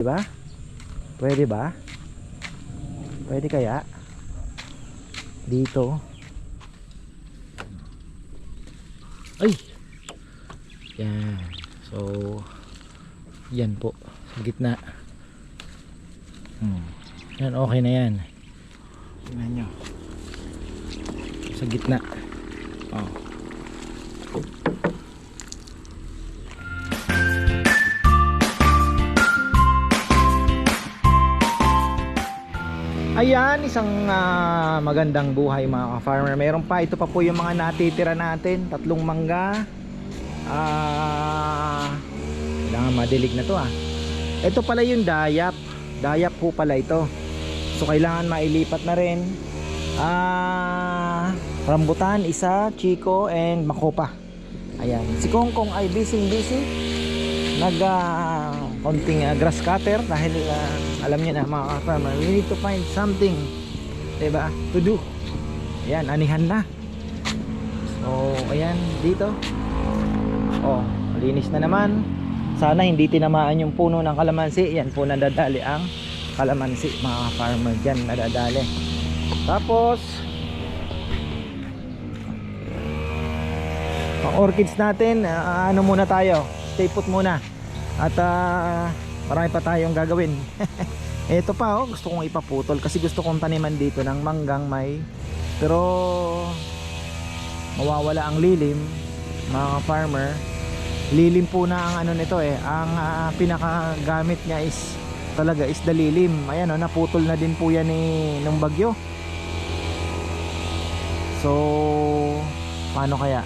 Diba? Pwede ba? Pwede kaya? Dito. Ay! Yan. So, yan po. Sa gitna. Yan, okay na yan. Tingnan nyo. Sa gitna. Oh. Ayan, isang magandang buhay mga ka-farmer. Meron pa, ito pa po yung mga natitira natin. 3 mangga. Kailangan madilig na to Ito pala yung dayap. Dayap po pala ito. So kailangan mailipat na rin. Rambutan, isa, Chico, and Makopa. Ayan, si Kongkong ay busy konting grass cutter dahil alam niyo na mga farmer, we need to find something, diba, to do. Ayan, anihan na. So ayan, dito malinis na naman. Sana hindi tinamaan yung puno ng kalamansi. Yan po nadadali ang kalamansi mga farmer, dyan nadadali. Tapos ang orchids natin, ano muna tayo, stay put muna. At marami pa tayong gagawin. Ito pa gusto kong ipaputol kasi gusto kong taniman dito ng manggang may, pero mawawala ang lilim mga farmer. Lilim po na ang ano nito ang pinakagamit niya is talaga is the lilim. Ayan naputol na din po yan nung bagyo. So paano kaya?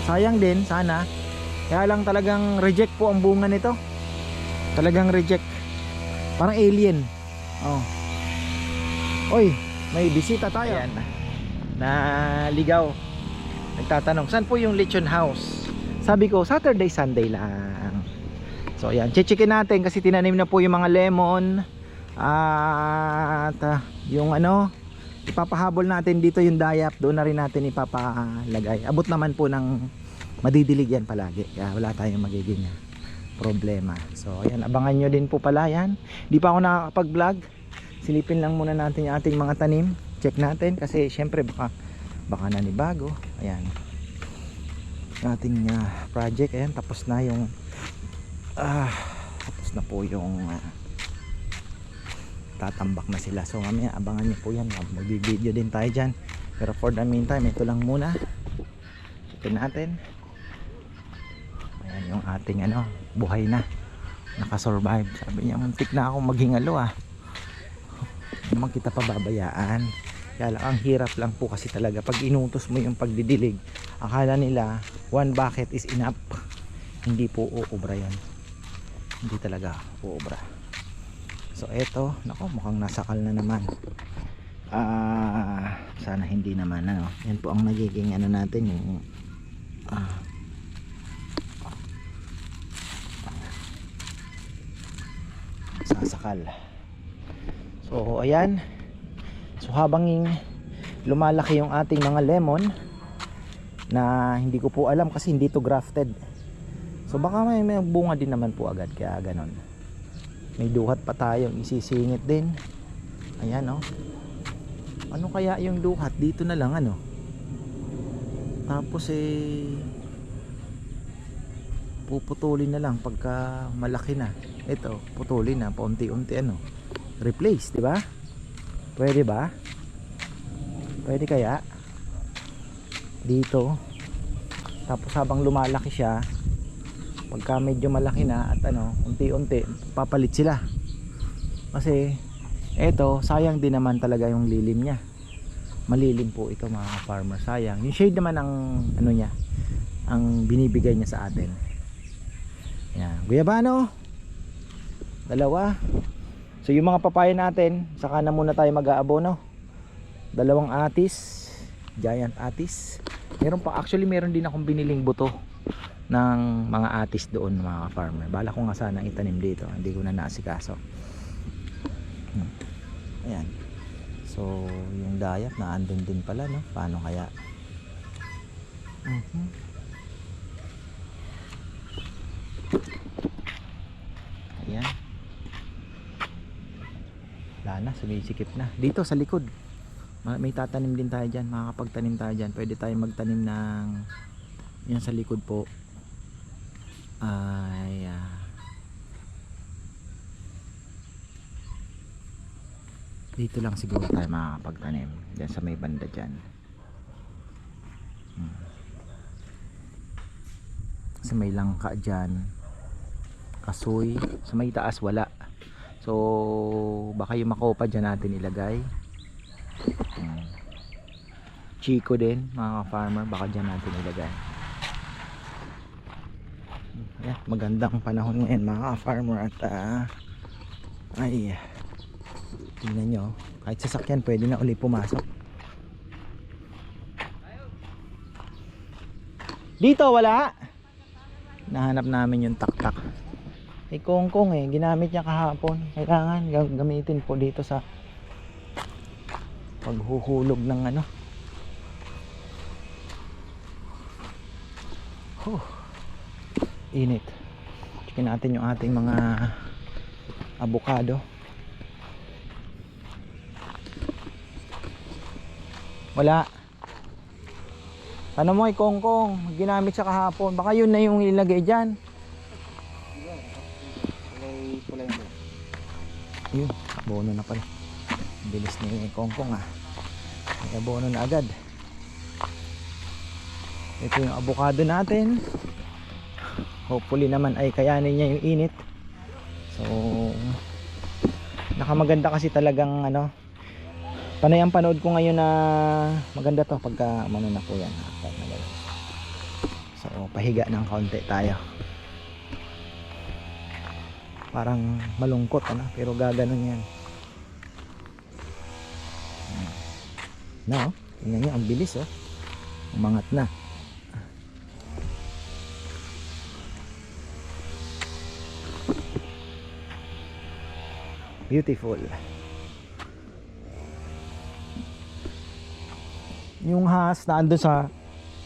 Sayang din sana. Kaya lang talagang reject po ang bunga nito. Talagang reject. Parang alien. Oy, may bisita tayo. Ayan. Naligaw. Nagtatanong, saan po yung lechon house? Sabi ko, Saturday, Sunday lang. So ayan, chichikin natin kasi tinanim na po yung mga lemon. At yung ipapahabol natin dito yung dayap. Doon na rin natin ipapalagay. Abot naman po ng madidilig yan palagi, kaya wala tayong magiging problema. So ayan, abangan nyo din po pala yan. Di pa ako nakakapag vlog. Silipin lang muna natin yung ating mga tanim. Check natin kasi syempre baka nanibago. Ayan, ating project. Ayan, tapos na yung tapos na po yung tatambak na sila. So mamaya abangan nyo po yan. Magbibideo din tayo dyan, pero for the meantime ito lang muna. Check natin. Ayan yung ating buhay na, nakasurvive. Sabi niya, muntik na akong maghingalo naman kita pababayaan. Kaya lang, ang hirap lang po kasi talaga pag inutos mo yung pagdidilig. Akala nila 1 bucket is enough. Hindi po uubra yan. Hindi talaga uubra. So eto, nako, mukhang nasakal na naman. Sana hindi naman yan po ang nagiging natin yung sasakal. So ayan. So habang lumalaki yung ating mga lemon na hindi ko po alam kasi hindi to grafted. So baka may bunga din naman po agad, kaya ganon. May duhat pa tayong isisingit din. Ayan ano kaya yung duhat dito na lang tapos puputulin na lang pagka malaki na. Ito, putulin na paunti-unti replace, di ba? Pwede ba? Pwede kaya? Dito. Tapos habang lumalaki siya, pagka medyo malaki na at unti-unti papalit sila. Kasi eto, sayang din naman talaga yung lilim niya. Malilim po ito mga farmer, sayang. Yung shade naman ang niya, ang binibigay niya sa atin. Yan, guyabano. 2. So yung mga papaya natin, saka na muna tayo mag-aabono. 2 atis, giant atis. Meron pa, actually meron din akong biniling buto ng mga atis doon mga farmer. Bala ko nga sana itanim dito, hindi ko na naasikaso. Ayan. So yung dayap na andun din pala paano kaya? Ayan. wala na, sumisikip na. Dito sa likod may tatanim din tayo dyan, makakapagtanim tayo dyan. Pwede tayo magtanim ng yan sa likod po ay dito lang siguro tayo makakapagtanim dyan sa may banda dyan. Kasi may langka dyan, kasoy, sa may taas wala, so baka yung makopa dyan natin ilagay. Chico din mga farmer, baka dyan natin ilagay. Ayan, magandang panahon ngayon mga farmer at ay tingnan nyo, kahit sasakyan pwede na uli pumasok. Dito wala. Nahanap namin yung taktak. Eh kongkong ginamit niya kahapon. Kailangan gamitin po dito sa paghuhulog ng ano. Init. Checkin natin yung ating mga avocado. Wala. Ano mo kongkong, ginamit sa kahapon. Baka yun na yung ilagay dyan. Yun, abono na pala. Bilis ni kongkong may abono na agad. Ito yung avocado natin. Hopefully naman ay kayanin niya yung init. So nakamaganda kasi talagang ano, panay ang panood ko ngayon na maganda to pagka ano na po yan. So pahiga ng kaunti tayo. Parang malungkot ano, pero gaganon yan. Na tingnan nyo, ang bilis umangat na. Beautiful. Yung haas na andun sa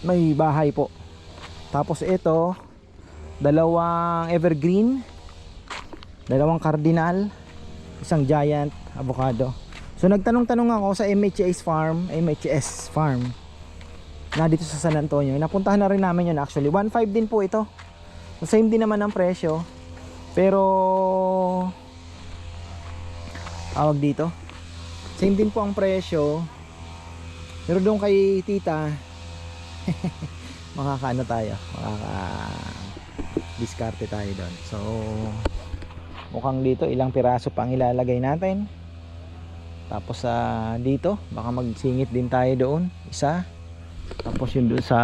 may bahay po. Tapos ito, dalawang evergreen, dalawang cardinal, isang giant avocado. So nagtanong-tanong ako sa MHS farm na dito sa San Antonio. Napuntahan na rin namin yun actually. 1.5 din po ito. So same din naman ang presyo. Pero awag dito, same din po ang presyo. Pero doon kay tita makakaano tayo, diskarte tayo doon. So mukhang dito ilang piraso pa ang ilalagay natin. Tapos dito baka magsingit din tayo doon isa. Tapos yun doon sa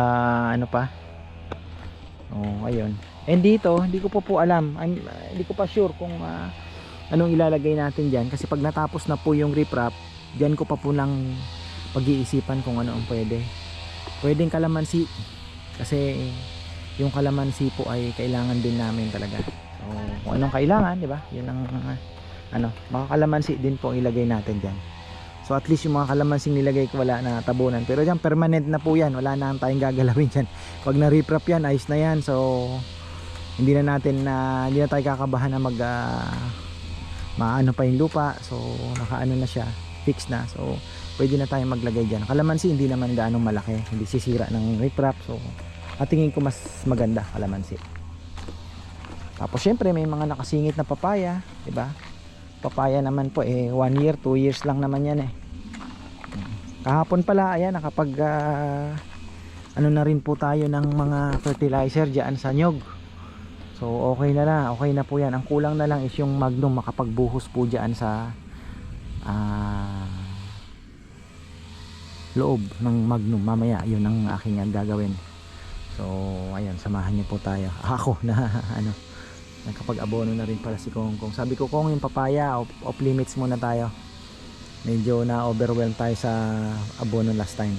ano pa. Ayun. And dito hindi ko po alam, hindi ko pa sure kung anong ilalagay natin dyan. Kasi pag natapos na po yung riprap, dyan ko pa po lang pag-iisipan kung ano ang pwede. Pwedeng kalamansi, kasi yung kalamansi po ay kailangan din namin talaga. So kung anong kailangan, di ba? Yun ang baka kalamansi din po ilagay natin dyan. So at least yung mga kalamansing nilagay ko wala na tabunan. Pero dyan permanent na po yan, wala na tayong gagalawin dyan. Pag na-riprap yan, ayos na yan. So hindi na tayo kakabahan na maano pa yung lupa. So nakaano na siya, fix na. So pwede na tayong maglagay dyan. Kalamansi hindi naman gaano malaki, hindi sisira ng riprap. So at tingin ko mas maganda kalamansi. Tapos syempre may mga nakasingit na papaya, diba? Papaya naman po 1 year, 2 years lang naman yan Kahapon pala ayan nakapag ano na rin po tayo ng mga fertilizer diyan sa nyog. So okay na po yan. Ang kulang na lang is yung Magnum, makapagbuhos po diyan sa loob ng Magnum. Mamaya yun ang aking gagawin. So ayan, samahan niyo po tayo. Ako na nakapag-abono na rin pala si Kongkong. Sabi ko, Kong, yung papaya off limits muna tayo. Medyo na overwhelm tayo sa abono last time.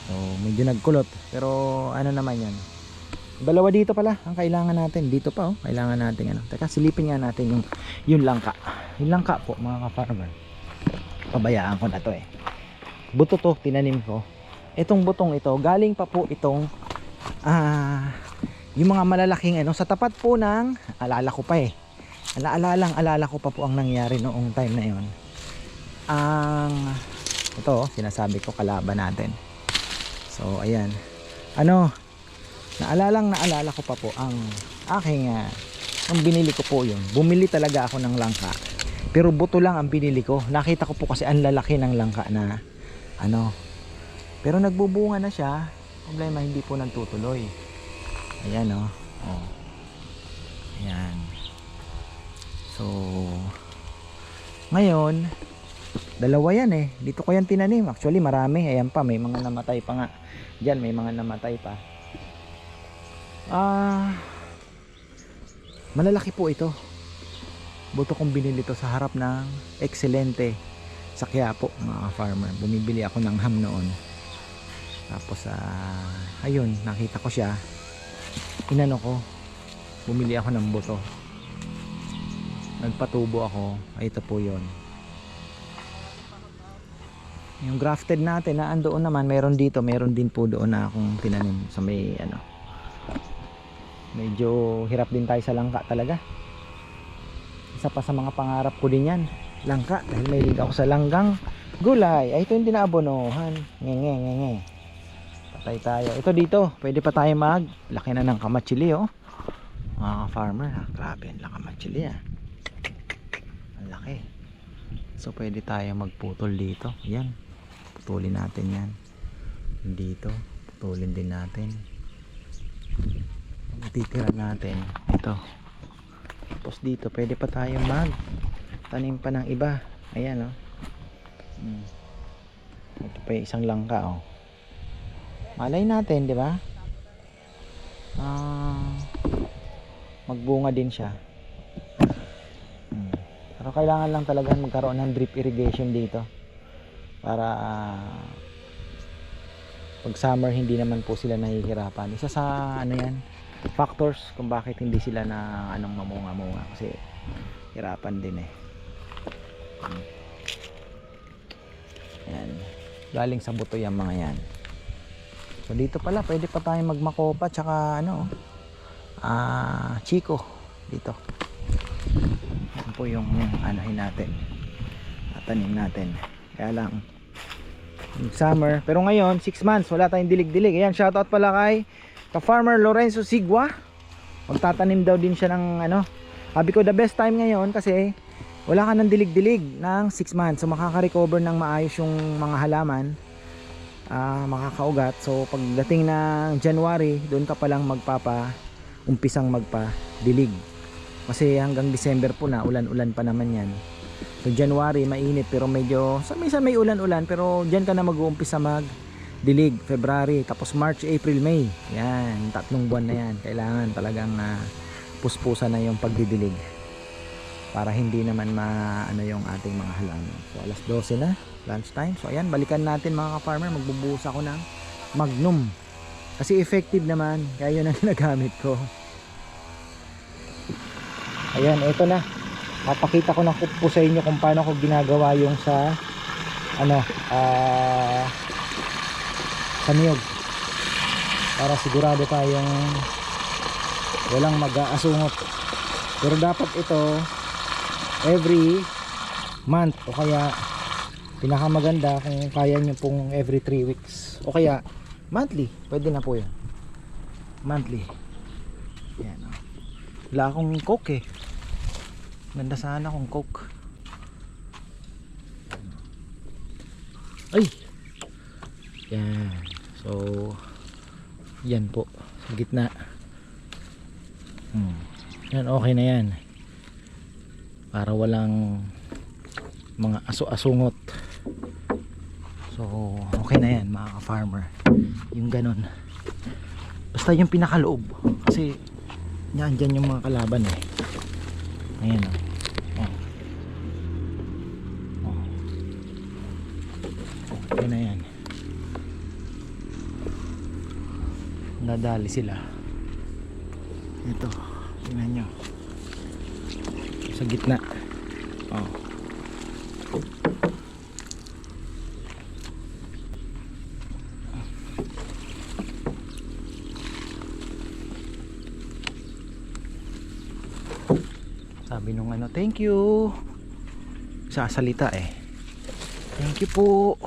So medyo nagkulot, pero ano naman yan. Dalawa dito pala ang kailangan natin. Dito pa kailangan natin Teka, silipin nga natin yung langka. Yung langka po mga ka-farmer. Pabayaan ko na to buto to, tinanim ko. Itong butong ito, galing pa po itong yung mga malalaking sa tapat po ng, alala ko pa alala ko pa po ang nangyari noong time na yon. ang ito, sinasabi ko kalaban natin. So ayan, ano, naalala ko pa po ang aking ang binili ko po yun. Bumili talaga ako ng langka, pero buto lang ang binili ko. Nakita ko po kasi ang lalaki ng langka na ano, pero nagbubunga na siya. Problema, hindi po nagtutuloy. Ayan o. Oh. Ayan. So ngayon, dalawa yan eh. Dito ko yan tinanim. Actually marami. Ayan pa, may mga namatay pa nga. Diyan may mga namatay pa. Malalaki po ito. Buto kong binili ito sa harap ng Excelente sa Quiapo, mga farmer. Bumibili ako ng ham noon. Tapos ayun, nakita ko siya. Inano ko. Bumili ako ng buto. Nagpatubo ako. Ay, ito po yun. Yung grafted natin na andoon naman, meron dito, meron din po doon na akong tinanim sa may ano. Medyo hirap din tayo sa langka talaga. Isa pa sa mga pangarap ko din yan, langka, dahil may hilig ako sa langgang gulay. Ay, ito yung dinaabonohan. Ngenge. Patay tayo. Ito dito, pwede pa tayo laki na ng kamatsili oh. Mga farmer, grabe ang kamatsili ah. Ang laki. So pwede tayo magputol dito. Yan, putulin natin yan. Dito, putulin din natin. Titira natin ito. Tapos dito pwede pa tayo tanim pa ng iba. Ayan oh. Ito pa yung isang langka oh. Malay natin, di ba? Magbunga din siya. Pero kailangan lang talaga magkaroon ng drip irrigation dito para pag summer hindi naman po sila nahihirapan. Isa sa ano yan, factors kung bakit hindi sila na mamunga-munga, kasi hirapan din eh. Yan, galing sa buto yung mga yan. So dito pala pwede pa tayong magmakopa tsaka chiko dito. Yan po yung anahin natin, tanim natin. Kaya lang summer, pero ngayon 6 months wala tayong dilig-dilig. Ayan, shoutout pala kay ka-farmer Lorenzo Sigua. Magtatanim daw din siya ng sabi ko the best time ngayon kasi wala ka ng dilig-dilig ng 6 months, so makaka-recover ng maayos yung mga halaman, makakaugat. So pagdating ng January, doon ka palang umpisang magpa-dilig, kasi hanggang December po na ulan-ulan pa naman yan. So January mainit, pero medyo minsan may ulan-ulan, pero dyan ka na mag-uumpisa magdilig. February, tapos March, April, May, yan, 3 buwan na yan. Kailangan talagang puspusan na yung pagdidilig para hindi naman yung ating mga halaman. So alas 12 na, lunch time. So ayan, balikan natin mga ka-farmer. Magbubuhos ako ng Magnum kasi effective naman, kaya yun ang ginagamit ko. Ayan, ito na, papakita ko na po sa inyo kung paano ko ginagawa yung sa sa niyog, para sigurado tayong walang mag-aasungot. Pero dapat ito every month, o kaya pinakamaganda kung kaya nyo pong every 3 weeks, o kaya monthly, pwede na po yan, monthly. Yan, wala akong coke eh, ganda sana kung coke. Ay, yan. So yan po sa gitna. Yan, okay na yan, para walang mga aso-asungot. So okay na yan mga ka-farmer, yung ganun. Basta yung pinakaloob, kasi dyan yung mga kalaban eh. Ayan okay na yan, nadali sila. Ito, tingnan nyo sa gitna. Sabi nung thank you, sasalita eh. Thank you po.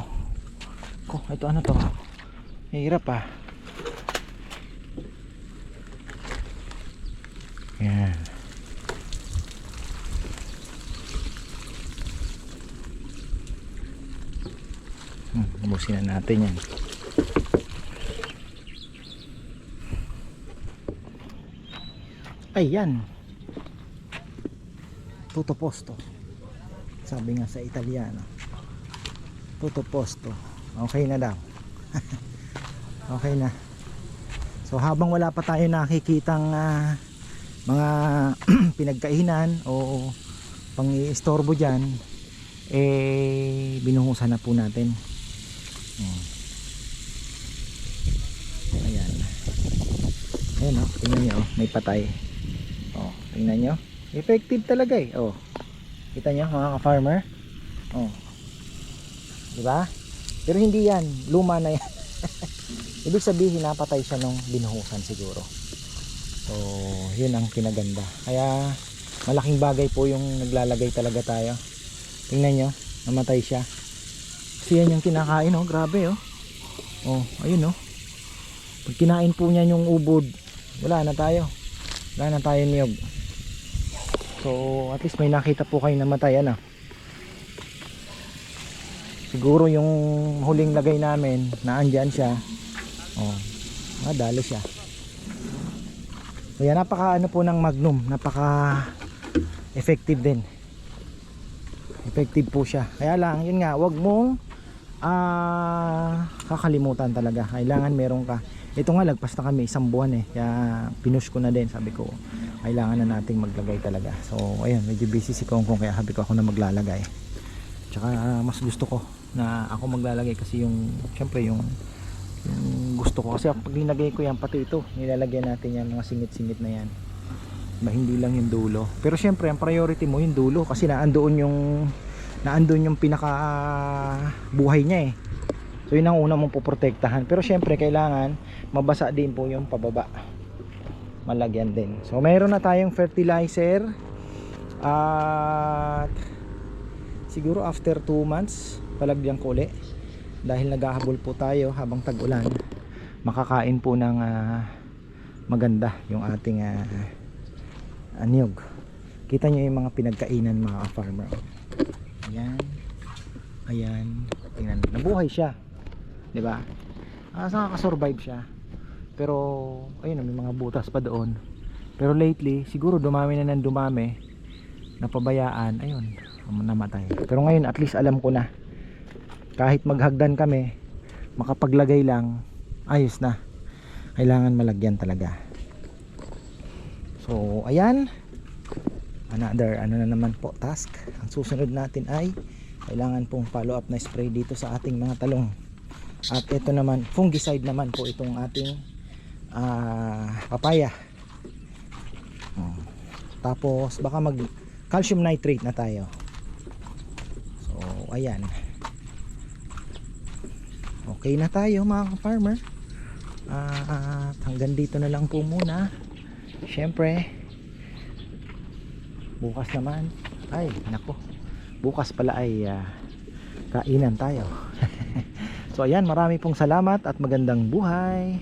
Ko, ito ano to? Hirap ah. Yan. Ubusin na natin yan. Ayan. Tutto posto. Sabi nga sa Italiano. Tutto posto. Okay na daw. Okay na. So habang wala pa tayo nakikitang mga pinagkainan o pang-iistorbo dyan, binuhusan na po natin. Ayan. Ayan o, tingnan nyo, may patay. Tingnan nyo, effective talaga eh. Kita nyo mga ka-farmer. Diba? Pero hindi yan, luma na yan. Ibig sabihin napatay siya nung binuhusan siguro. So yun ang kinaganda. Kaya malaking bagay po yung naglalagay talaga tayo. Tingnan nyo, namatay siya. Kasi yan yung kinakain grabe ayun pag kinain po niya yung ubod, wala na tayo niyog. So at least may nakita po kayo namatay. Siguro yung huling lagay namin naandyan siya, madali siya. Kaya napaka po ng Magnum, napaka effective din. Effective po siya. Kaya lang yun nga, wag mong kakalimutan talaga. Kailangan meron ka. Ito nga lagpas na kami 1 buwan kaya pinush ko na din. Sabi ko kailangan na nating maglagay talaga. So ayun, medyo busy si Kongkong kaya sabi ko ako na maglalagay. Tsaka mas gusto ko na ako maglalagay kasi yung syempre yung gusto ko kasi pag nilagay ko yan, pati ito nilalagyan natin yan, mga singit-singit na yan. Hindi lang yung dulo. Pero syempre ang priority mo yung dulo kasi naandoon yung pinaka buhay niya So yun ang una mong poprotektahan. Pero syempre kailangan mabasa din po yung pababa. Malagyan din. So mayroon na tayong fertilizer. At siguro after 2 months palagyan ko uli. Dahil naghahabol po tayo habang tag-ulan. Makakain po ng maganda yung ating anyog. Kita nyo yung mga pinagkainan mga farmer. Ayan. Tingnan, nabuhay siya. 'Di ba? Nakaka-survive siya. Pero ayun, may mga butas pa doon. Pero lately, siguro dumami na ng dumami. Napabayaan, ayun, namatay. Pero ngayon at least alam ko na. Kahit maghagdan kami, makapaglagay lang, ayos na. Kailangan malagyan talaga. So, ayan. Another na naman po task. Ang susunod natin ay kailangan pong follow up na spray dito sa ating mga talong. At ito naman, fungicide naman po itong ating papaya. Tapos baka mag calcium nitrate na tayo. So ayan, okay na tayo mga farmer. At hanggang dito na lang po muna. Syempre bukas naman bukas pala ay kainan tayo. So ayan, marami pong salamat at magandang buhay.